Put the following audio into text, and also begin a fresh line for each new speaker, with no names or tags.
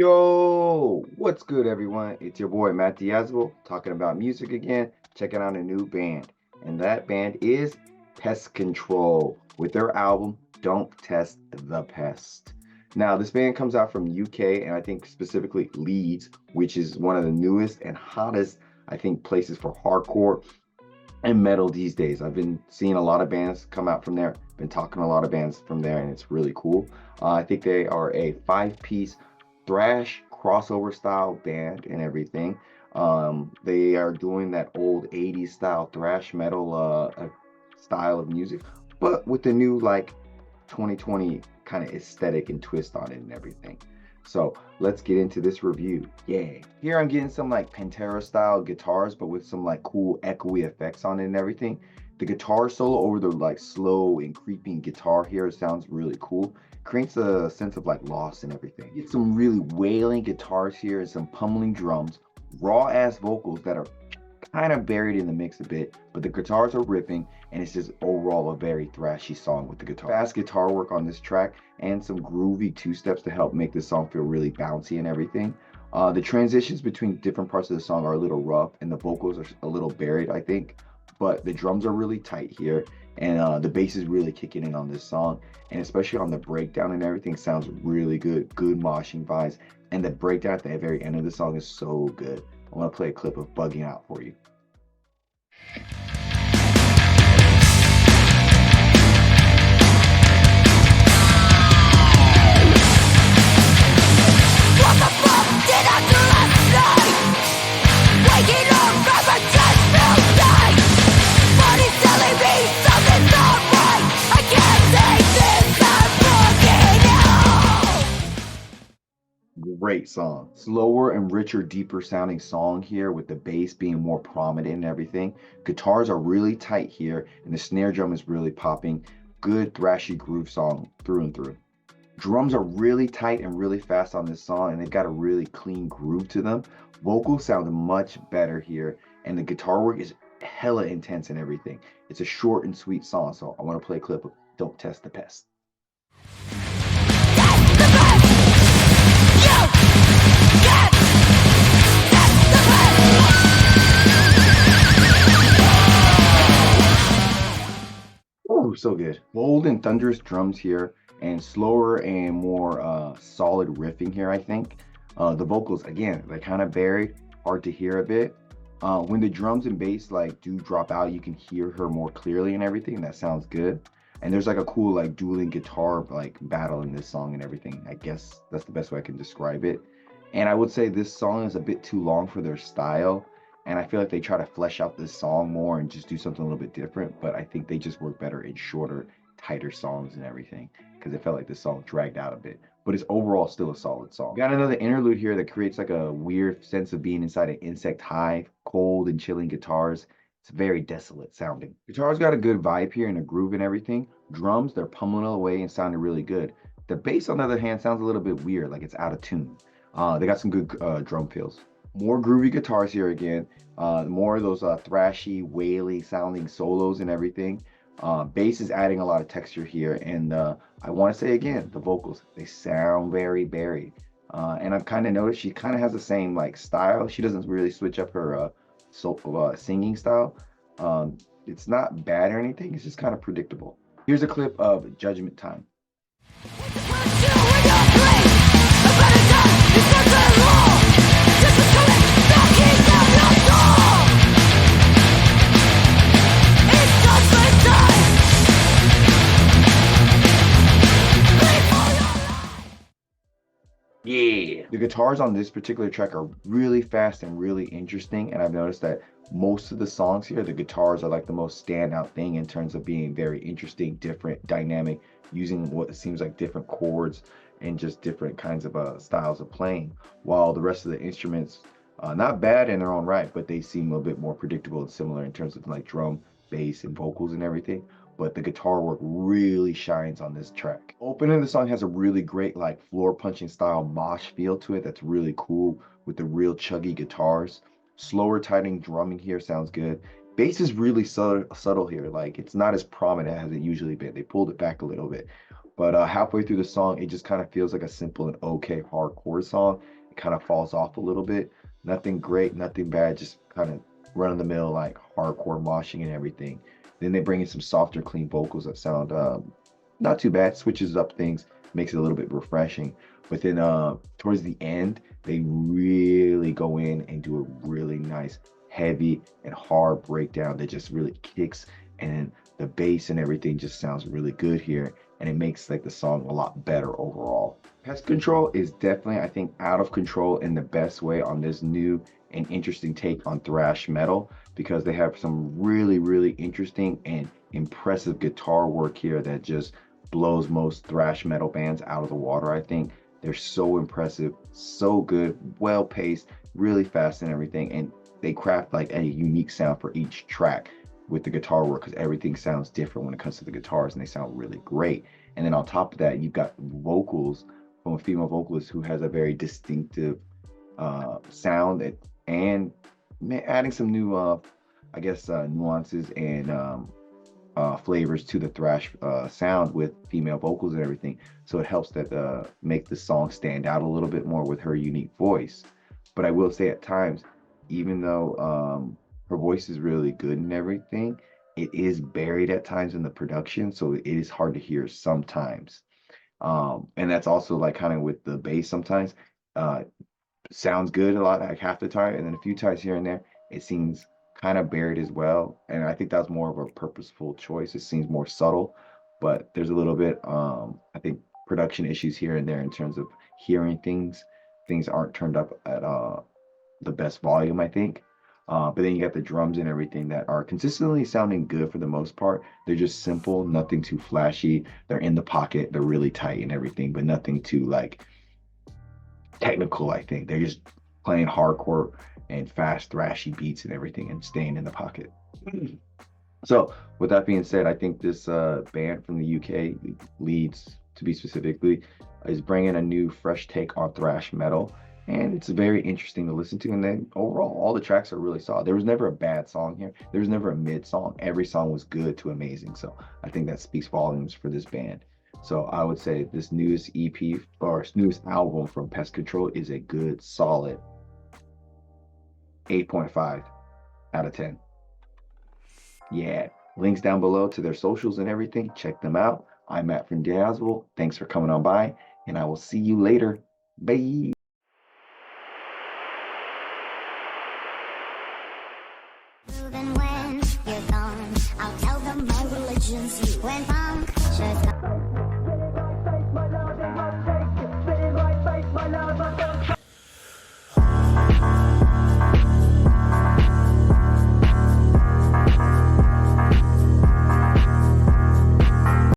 Yo, what's good, everyone? It's your boy Matt Diazgo talking about music again, checking out a new band. And that band is Pest Control with their album Don't Test the Pest. Now, this band comes out from UK and I think specifically Leeds, which is one of the newest and hottest, I think, places for hardcore and metal these days. I've been seeing a lot of bands come out from there, been talking to a lot of bands from there, and it's really cool. I think they are a five-piece thrash crossover style band and everything. They are doing that old 80s style thrash metal style of music, but with the new like 2020 kind of aesthetic and twist on it and everything. So let's get into this review. Yay. Here I'm getting some like Pantera style guitars, but with some like cool echoey effects on it and everything. The guitar solo over the like slow and creeping guitar here sounds really cool. Creates a sense of like loss and everything. Get some really wailing guitars here and some pummeling drums, raw ass vocals that are kind of buried in the mix a bit, but the guitars are ripping and it's just overall a very thrashy song with the guitar. Fast guitar work on this track and some groovy two steps to help make this song feel really bouncy and everything. The transitions between different parts of the song are a little rough and the vocals are a little buried, I think, but the drums are really tight here and the bass is really kicking in on this song, and especially on the breakdown and everything sounds really good. Good moshing vibes, and the breakdown at the very end of the song is so good. I want to play a clip of Bugging Out for you.
What the fuck did I do last night? Waking up from a dreadful night. Body's telling me something's not right. I can't take this, I'm fucking out.
Great song. Slower and richer, deeper sounding song here with the bass being more prominent and everything. Guitars are really tight here and the snare drum is really popping. Good thrashy groove song through and through. Drums are really tight and really fast on this song, and they've got a really clean groove to them. Vocals sound much better here, and the guitar work is hella intense and everything. It's a short and sweet song, so I want to play a clip of Don't Test the Pest.
That's the best. You can't. That's the best.
Oh, so good. Bold and thunderous drums here, and slower and more solid riffing here, I think. The vocals, again, they're kind of buried, hard to hear a bit. When the drums and bass like do drop out, you can hear her more clearly and everything. That sounds good. And there's like a cool like dueling guitar like battle in this song and everything. I guess that's the best way I can describe it. And I would say this song is a bit too long for their style. And I feel like they try to flesh out this song more and just do something a little bit different. But I think they just work better in shorter, tighter songs and everything, because it felt like this song dragged out a bit. But it's overall still a solid song. Got another interlude here that creates like a weird sense of being inside an insect hive, cold and chilling guitars. It's very desolate sounding. Guitars got a good vibe here and a groove and everything. Drums, they're pummeling away and sounding really good. The bass, on the other hand, sounds a little bit weird, like it's out of tune. They got some good drum fills. More groovy guitars here again. More of those thrashy, waily sounding solos and everything. Bass is adding a lot of texture here, and I want to say again, the vocals, they sound very buried. And I've kind of noticed she kind of has the same like style. She doesn't really switch up her singing style. It's not bad or anything. It's just kind of predictable. Here's a clip of Judgment Time. Yeah. The guitars on this particular track are really fast and really interesting, and I've noticed that most of the songs here, the guitars are like the most standout thing in terms of being very interesting, different, dynamic, using what seems like different chords and just different kinds of styles of playing, while the rest of the instruments, not bad in their own right, but they seem a bit more predictable and similar in terms of like drum, bass, and vocals and everything. But the guitar work really shines on this track. Opening the song has a really great like floor punching style mosh feel to it that's really cool with the real chuggy guitars. Slower tightening drumming here sounds good. Bass is really subtle here, like it's not as prominent as it usually been. They pulled it back a little bit. But halfway through the song, it just kind of feels like a simple and okay hardcore song. It kind of falls off a little bit. Nothing great, nothing bad, just kind of run of the mill like hardcore moshing and everything. Then they bring in some softer, clean vocals that sound not too bad, switches up things, makes it a little bit refreshing. But then towards the end, they really go in and do a really nice, heavy and hard breakdown that just really kicks, and the bass and everything just sounds really good here, and it makes like the song a lot better overall. Pest Control is definitely, I think, out of control in the best way on this new and interesting take on thrash metal, because they have some really, really interesting and impressive guitar work here that just blows most thrash metal bands out of the water. I think they're so impressive, so good, well paced, really fast and everything, and they craft like a unique sound for each track with the guitar work, because everything sounds different when it comes to the guitars, and they sound really great. And then on top of that, you've got vocals from a female vocalist who has a very distinctive sound, and adding some new I guess nuances and flavors to the thrash sound with female vocals and everything. So it helps that make the song stand out a little bit more with her unique voice. But I will say at times, even though her voice is really good and everything, it is buried at times in the production, so it is hard to hear sometimes. And that's also like kind of with the bass sometimes. Sounds good a lot, like half the time, and then a few times here and there, it seems kind of buried as well. And I think that's more of a purposeful choice. It seems more subtle, but there's a little bit, I think, production issues here and there in terms of hearing things. Things aren't turned up at the best volume, I think. But then you got the drums and everything that are consistently sounding good for the most part. They're just simple, nothing too flashy. They're in the pocket, they're really tight and everything, but nothing too like technical. I think they're just playing hardcore and fast thrashy beats and everything and staying in the pocket. So with that being said, I think this band from the UK, Leeds to be specifically, is bringing a new fresh take on thrash metal, and it's very interesting to listen to. And then overall, all the tracks are really solid. There was never a bad song here. There was never a mid song. Every song was good to amazing. So I think that speaks volumes for this band. So I would say this newest EP or newest album from Pest Control is a good, solid 8.5 out of 10. Yeah, links down below to their socials and everything. Check them out. I'm Matt from Diazable. Thanks for coming on by, and I will see you later. Bye.
When you're gone, I'll tell them my religion's you. When